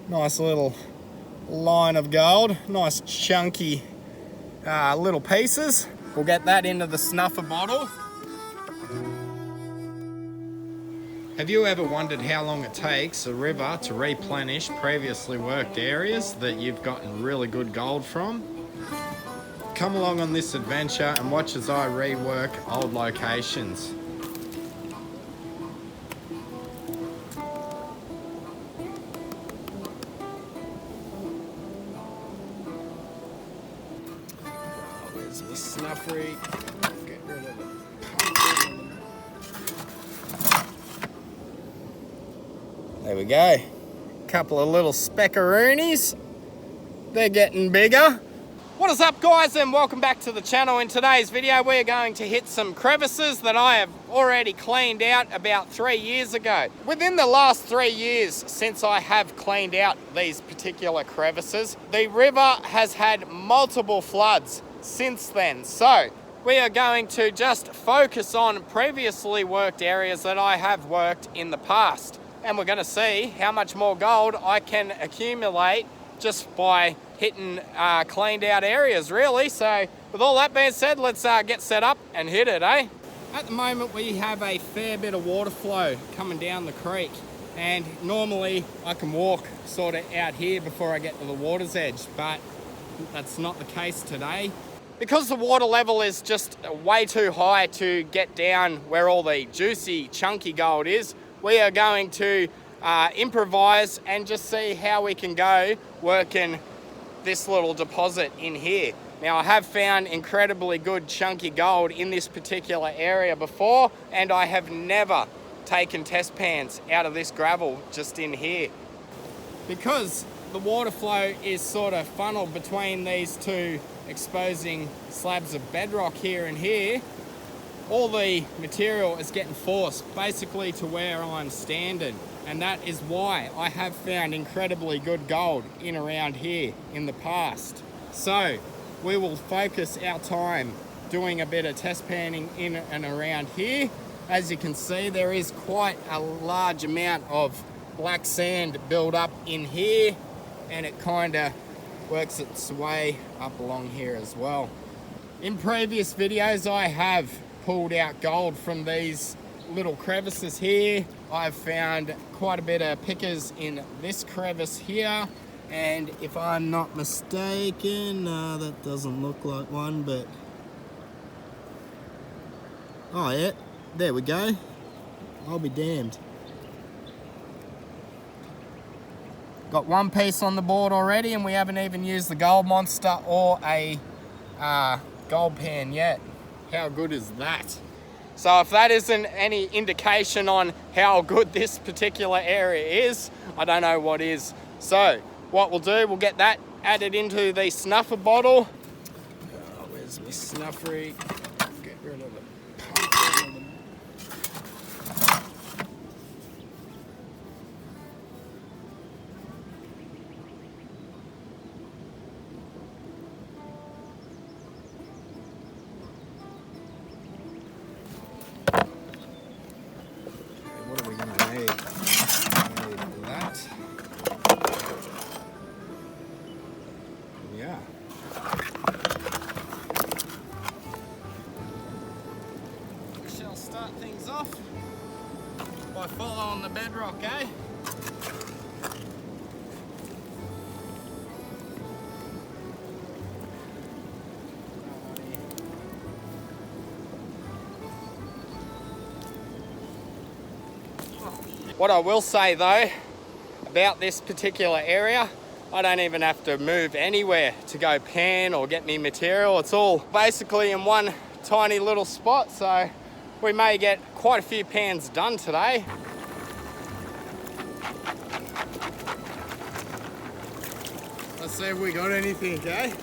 Nice little line of gold, nice chunky little pieces. We'll get that into the snuffer bottle. Have you ever wondered how long it takes a river to replenish previously worked areas that you've gotten really good gold from? Come along on this adventure and watch as I rework old locations. Where's my snuffery? Get rid of it. There we go. Couple of little speckaroonies. They're getting bigger. What is up, guys, and welcome back to the channel. In today's video we're going to hit some crevices that I have already cleaned out about 3 years ago. Within the last 3 years since I have cleaned out these particular crevices, the river has had multiple floods since then. So we are going to just focus on previously worked areas that I have worked in the past. And we're going to see how much more gold I can accumulate just by hitting cleaned out areas, really. So with all that being said, let's get set up and hit it, eh? At the moment we have a fair bit of water flow coming down the creek, and normally I can walk sort of out here before I get to the water's edge, but that's not the case today. Because the water level is just way too high to get down where all the juicy, chunky gold is, we are going to improvise and just see how we can go working this little deposit in here. Now, I have found incredibly good chunky gold in this particular area before, and I have never taken test pans out of this gravel just in here. Because the water flow is sort of funneled between these two exposing slabs of bedrock here and here, all the material is getting forced basically to where I'm standing, and that is why I have found incredibly good gold in around here in the past. So we will focus our time doing a bit of test panning in and around here. As you can see, there is quite a large amount of black sand build up in here, and it kind of works its way up along here as well. In previous videos I have pulled out gold from these little crevices here. I've found quite a bit of pickers in this crevice here, and if I'm not mistaken, that doesn't look like one, but oh yeah, there we go. I'll be damned. Got one piece on the board already, and we haven't even used the gold monster or a gold pan yet. How good is that? So if that isn't any indication on how good this particular area is, I don't know what is. So what we'll do, we'll get that added into the snuffer bottle. Oh, where's my snuffery? Get rid of it. Start things off by following the bedrock, eh? What I will say though about this particular area, I don't even have to move anywhere to go pan or get me material. It's all basically in one tiny little spot, so we may get quite a few pans done today. Let's see if we got anything, eh?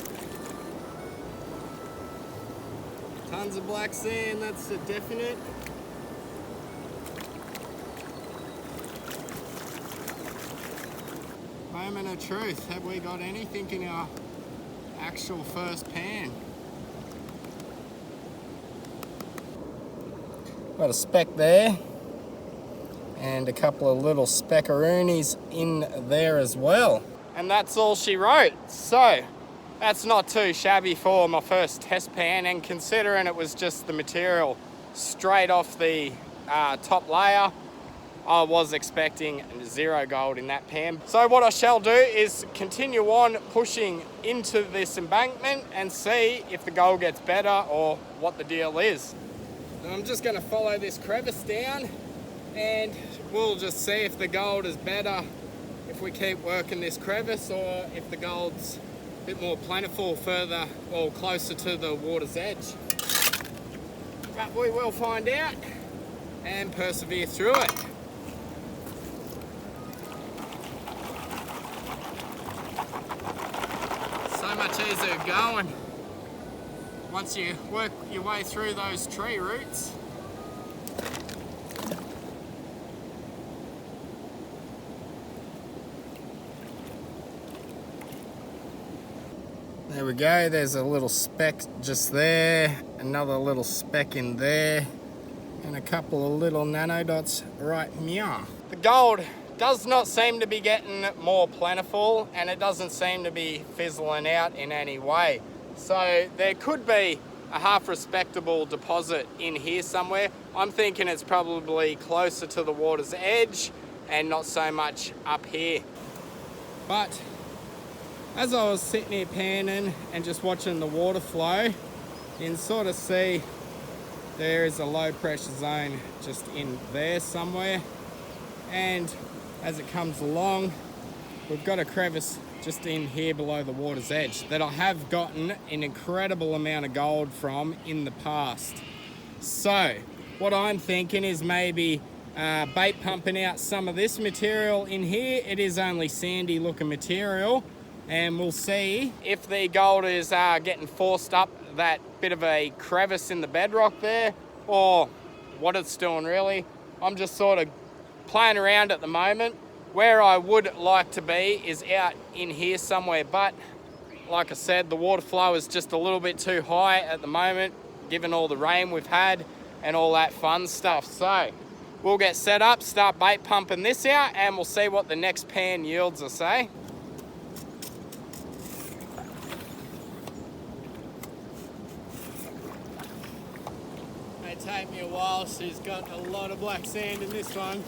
Tons of black sand, that's a definite. Moment of truth, have we got anything in our actual first pan? Got a speck there, and a couple of little speckaroonies in there as well. And that's all she wrote. So that's not too shabby for my first test pan, and considering it was just the material straight off the top layer, I was expecting 0 gold in that pan. So what I shall do is continue on pushing into this embankment and see if the gold gets better or what the deal is. And I'm just going to follow this crevice down, and we'll just see if the gold is better if we keep working this crevice, or if the gold's a bit more plentiful further or closer to the water's edge. But we will find out and persevere through it. So much easier going once you work your way through those tree roots. There we go, there's a little speck just there, another little speck in there, and a couple of little nano dots right here. The gold does not seem to be getting more plentiful, and it doesn't seem to be fizzling out in any way. So there could be a half respectable deposit in here somewhere. I'm thinking it's probably closer to the water's edge and not so much up here. But as I was sitting here panning and just watching the water flow, you can sort of see there is a low pressure zone just in there somewhere. And as it comes along, we've got a crevice just in here below the water's edge that I have gotten an incredible amount of gold from in the past. So what I'm thinking is maybe bait pumping out some of this material in here. It is only sandy looking material, and we'll see if the gold is getting forced up that bit of a crevice in the bedrock there, or what it's doing really. I'm just sort of playing around at the moment. Where I would like to be is out in here somewhere, but like I said, the water flow is just a little bit too high at the moment, given all the rain we've had and all that fun stuff. So we'll get set up, start bait pumping this out, and we'll see what the next pan yields us, eh? May take me a while, she's got a lot of black sand in this one.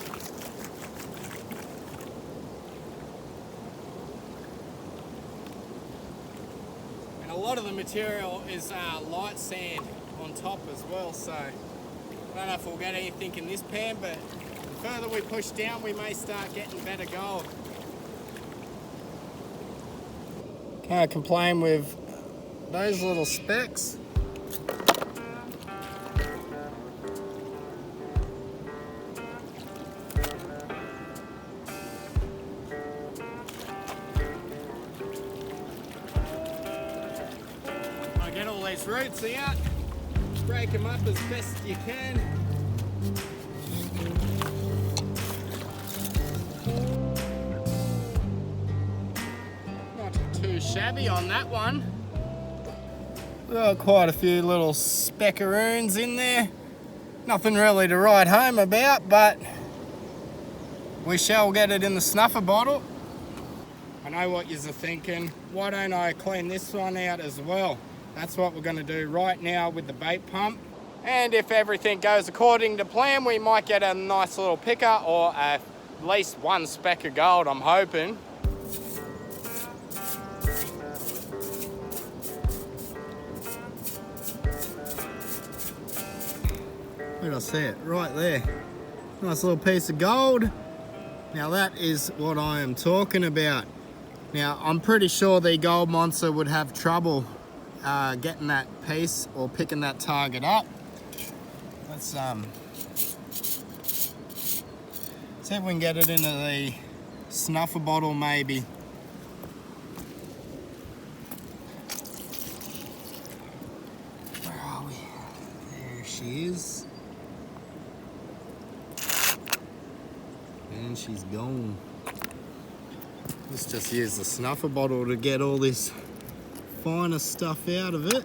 And a lot of the material is light sand on top as well, so I don't know if we'll get anything in this pan, but the further we push down, we may start getting better gold. Can't complain with those little specks. Get all these roots out, break them up as best you can. Not too shabby on that one. We've got quite a few little speckaroons in there. Nothing really to write home about, but we shall get it in the snuffer bottle. I know what you're thinking, why don't I clean this one out as well? That's what we're going to do right now with the bait pump. And if everything goes according to plan, we might get a nice little picker, or at least one speck of gold, I'm hoping. Where did I see it? Right there. Nice little piece of gold. Now that is what I am talking about. Now I'm pretty sure the gold monster would have trouble getting that piece or picking that target up. Let's see if we can get it into the snuffer bottle maybe. Where are we? There she is. And she's gone. Let's just use the snuffer bottle to get all this finer stuff out of it,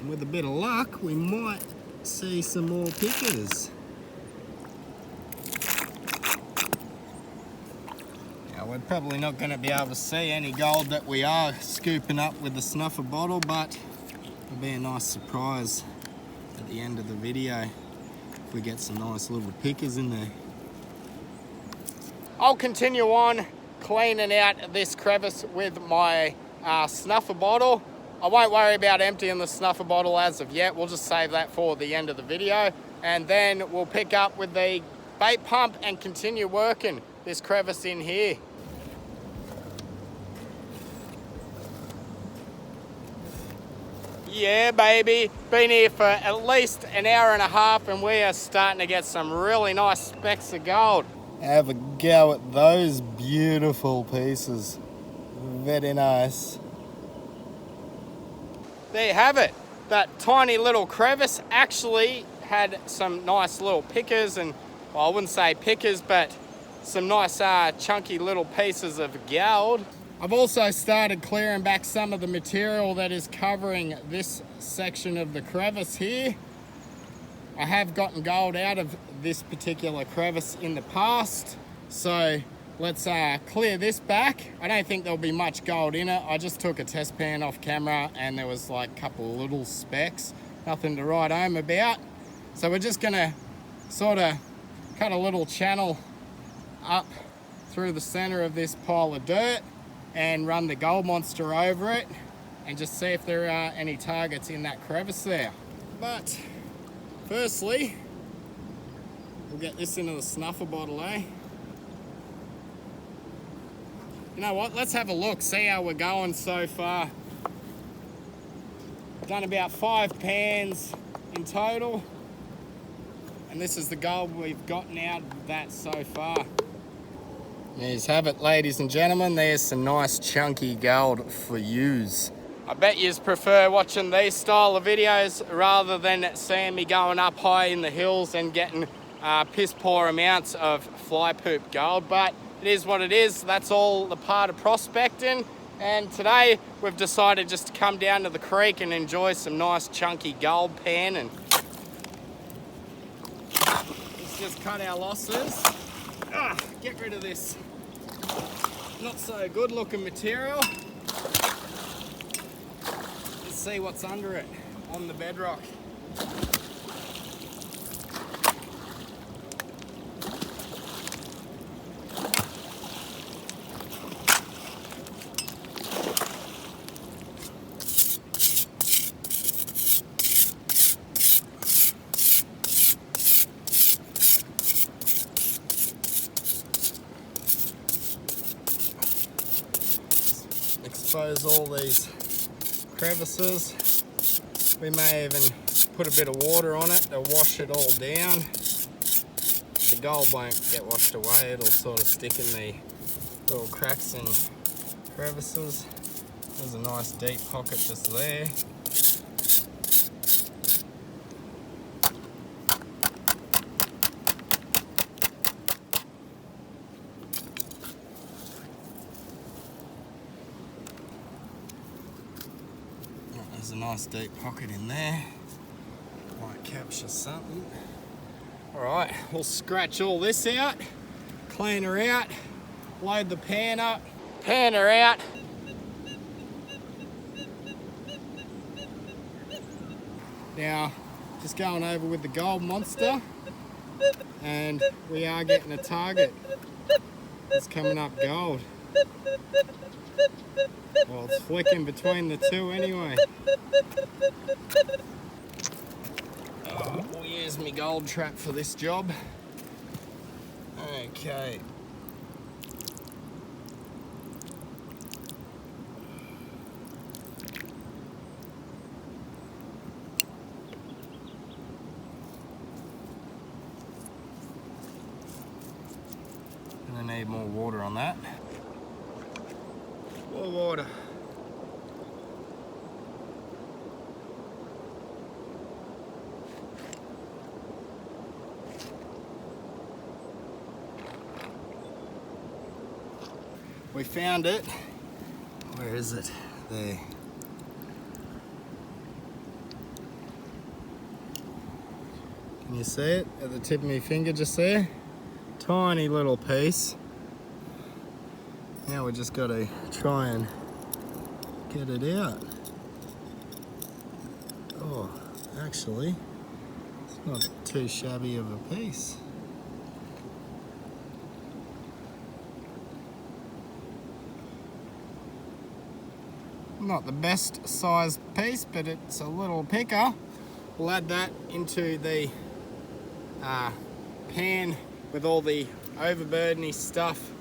and with a bit of luck we might see some more pickers. we're probably not going to be able to see any gold that we are scooping up with the snuffer bottle, but it'll be a nice surprise at the end of the video if we get some nice little pickers in there. I'll continue on cleaning out this crevice with my snuffer bottle. I won't worry about emptying the snuffer bottle as of yet. We'll just save that for the end of the video, and then we'll pick up with the bait pump and continue working this crevice in here. Yeah, baby, been here for at least an hour and a half, and we are starting to get some really nice specks of gold. Have a go at those beautiful pieces. Very nice. There you have it. That tiny little crevice actually had some nice little pickers, and well, I wouldn't say pickers, but some nice chunky little pieces of gold. I've also started clearing back some of the material that is covering this section of the crevice here. I have gotten gold out of this particular crevice in the past, so let's clear this back. I don't think there'll be much gold in it. I just took a test pan off camera and there was like a couple of little specks, nothing to write home about. So we're just gonna sort of cut a little channel up through the center of this pile of dirt and run the gold monster over it and just see if there are any targets in that crevice there. But firstly, we'll get this into the snuffer bottle, eh? You know what, let's have a look, see how we're going so far. Done about 5 pans in total, and this is the gold we've gotten out of that so far. There you have it, ladies and gentlemen. There's some nice chunky gold for yous. I bet yous prefer watching these style of videos rather than seeing me going up high in the hills and getting piss poor amounts of fly poop gold, but it is what it is. That's all the part of prospecting, and today we've decided just to come down to the creek and enjoy some nice chunky gold panning. Let's just cut our losses. Get rid of this not so good looking material. Let's see what's under it on the bedrock. Expose all these crevices. We may even put a bit of water on it to wash it all down. The gold won't get washed away, it'll sort of stick in the little cracks and crevices. There's a nice deep pocket just there. There's a nice deep pocket in there. Might capture something. Alright, we'll scratch all this out, clean her out, load the pan up, pan her out. Now, just going over with the gold monster, and we are getting a target. It's coming up gold. Well, it's flicking between the two anyway. We'll use my gold trap for this job. Okay. And I need more water on that. More water. We found it. Where is it? There. Can you see it at the tip of my finger just there? Tiny little piece. Now we just got to try and get it out. Oh, actually, it's not too shabby of a piece. Not the best sized piece, but it's a little picker. We'll add that into the pan with all the overburdeny stuff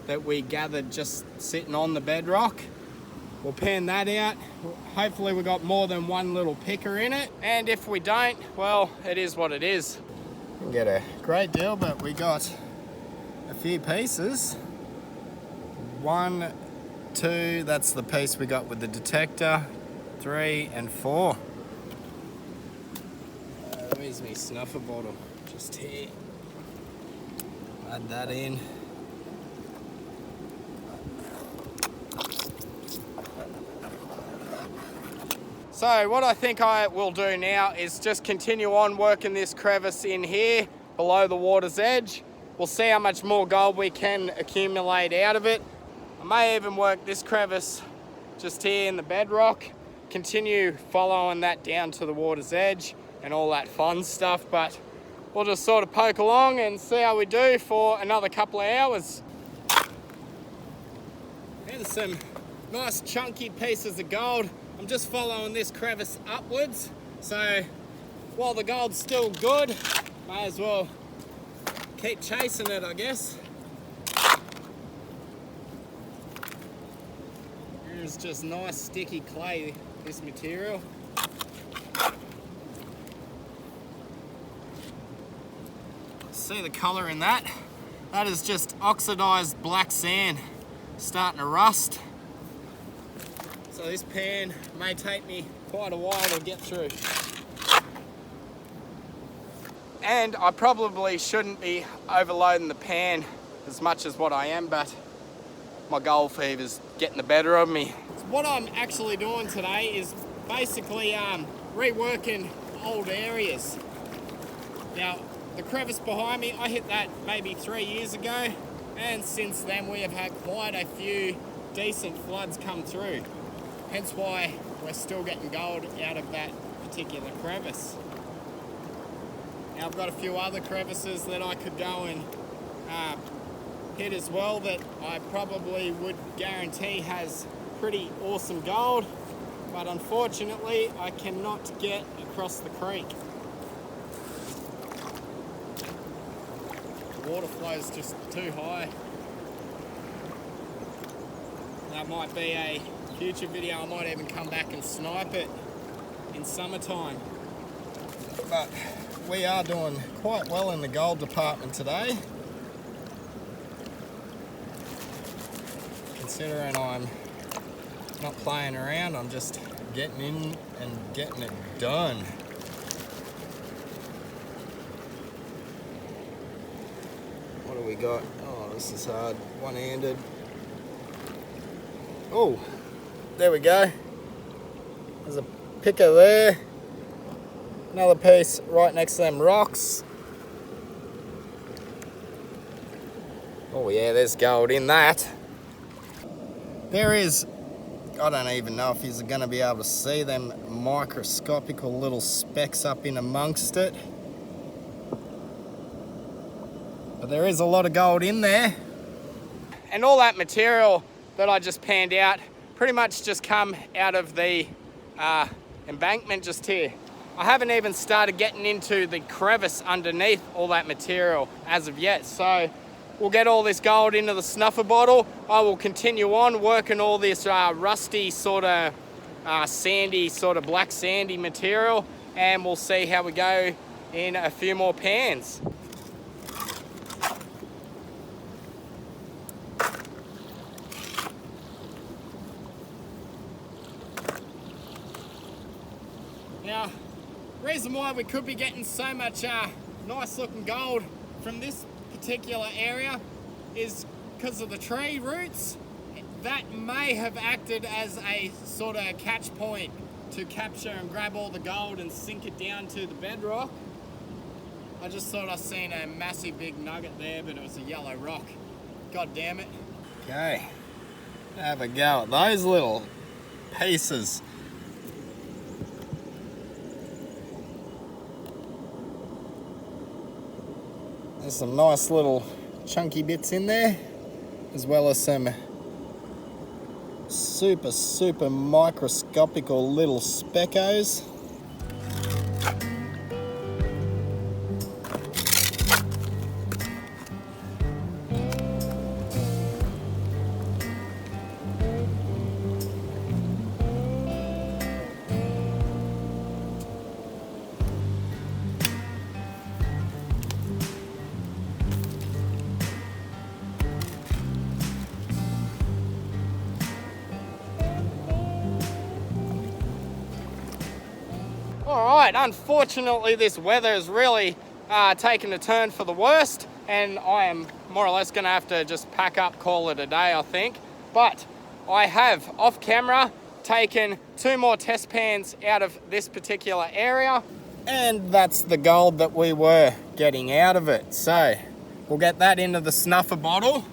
that we gathered just sitting on the bedrock. We'll pan that out. Hopefully we got more than one little picker in it. And if we don't, well, it is what it is. Didn't get a great deal, but we got a few pieces. 1, 2, that's the piece we got with the detector. 3 and 4. Where's my snuffer bottle? Just here. Add that in. So what I think I will do now is just continue on working this crevice in here below the water's edge. We'll see how much more gold we can accumulate out of it. I may even work this crevice just here in the bedrock, continue following that down to the water's edge and all that fun stuff, but we'll just sort of poke along and see how we do for another couple of hours. There's some nice chunky pieces of gold. I'm just following this crevice upwards, so while the gold's still good, may as well keep chasing it, I guess. Here's just nice sticky clay, this material. See the colour in that? That is just oxidised black sand starting to rust. So this pan may take me quite a while to get through. And I probably shouldn't be overloading the pan as much as what I am, but my gold fever's getting the better of me. So what I'm actually doing today is basically reworking old areas. Now, the crevice behind me, I hit that maybe 3 years ago, and since then we have had quite a few decent floods come through. Hence why we're still getting gold out of that particular crevice. Now I've got a few other crevices that I could go and hit as well that I probably would guarantee has pretty awesome gold, but unfortunately I cannot get across the creek. The water flow is just too high. That might be a future video. I might even come back and snipe it in summertime. But we are doing quite well in the gold department today, considering I'm not playing around. I'm just getting in and getting it done. What do we got? Oh, this is hard. One-handed. Oh, there we go. There's a picker there. Another piece right next to them rocks. Oh yeah, there's gold in that. There is, I don't even know if you're gonna be able to see them microscopical little specks up in amongst it. But there is a lot of gold in there. And all that material that I just panned out pretty much just come out of the embankment just here. I haven't even started getting into the crevice underneath all that material as of yet. So we'll get all this gold into the snuffer bottle. I will continue on working all this rusty sort of sandy, sort of black sandy material, and we'll see how we go in a few more pans. Now, reason why we could be getting so much nice looking gold from this particular area is because of the tree roots. That may have acted as a sort of catch point to capture and grab all the gold and sink it down to the bedrock. I just thought I seen a massive big nugget there, but it was a yellow rock. God damn it. Okay, Have a go at those little pieces. There's some nice little chunky bits in there, as well as some super microscopical little speckos. Alright, unfortunately this weather has really taken a turn for the worst, and I am more or less going to have to just pack up, call it a day, I think. But I have, off camera, taken 2 more test pans out of this particular area, and that's the gold that we were getting out of it. So we'll get that into the snuffer bottle,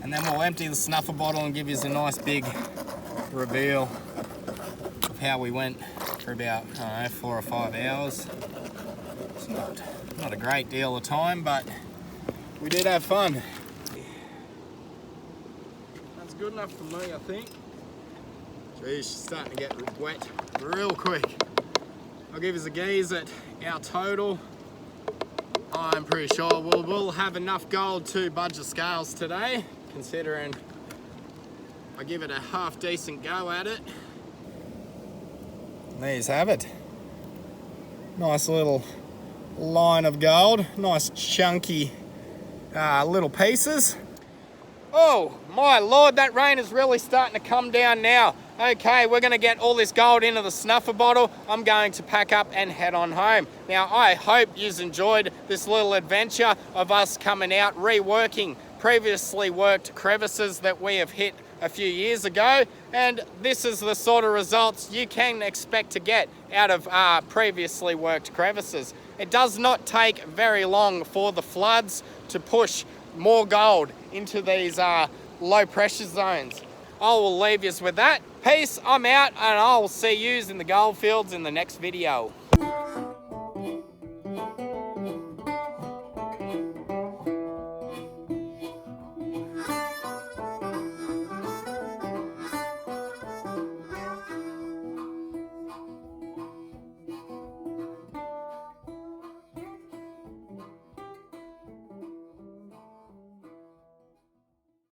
and then we'll empty the snuffer bottle and give you a nice big reveal of how we went for about, I don't know, 4 or 5 hours. It's not a great deal of time, but we did have fun. That's good enough for me, I think. Geez, she's starting to get wet real quick. I'll give us a gaze at our total. I'm pretty sure we'll have enough gold to budge the scales today, considering I give it a half decent go at it. There you have it. Nice little line of gold. Nice chunky little pieces. Oh my lord, that rain is really starting to come down now. Okay, we're going to get all this gold into the snuffer bottle. I'm going to pack up and head on home. Now, I hope you've enjoyed this little adventure of us coming out, reworking previously worked crevices that we have hit a few years ago, and this is the sort of results you can expect to get out of previously worked crevices. It does not take very long for the floods to push more gold into these low pressure zones. I will leave you with that. Peace, I'm out, and I'll see yous in the gold fields in the next video.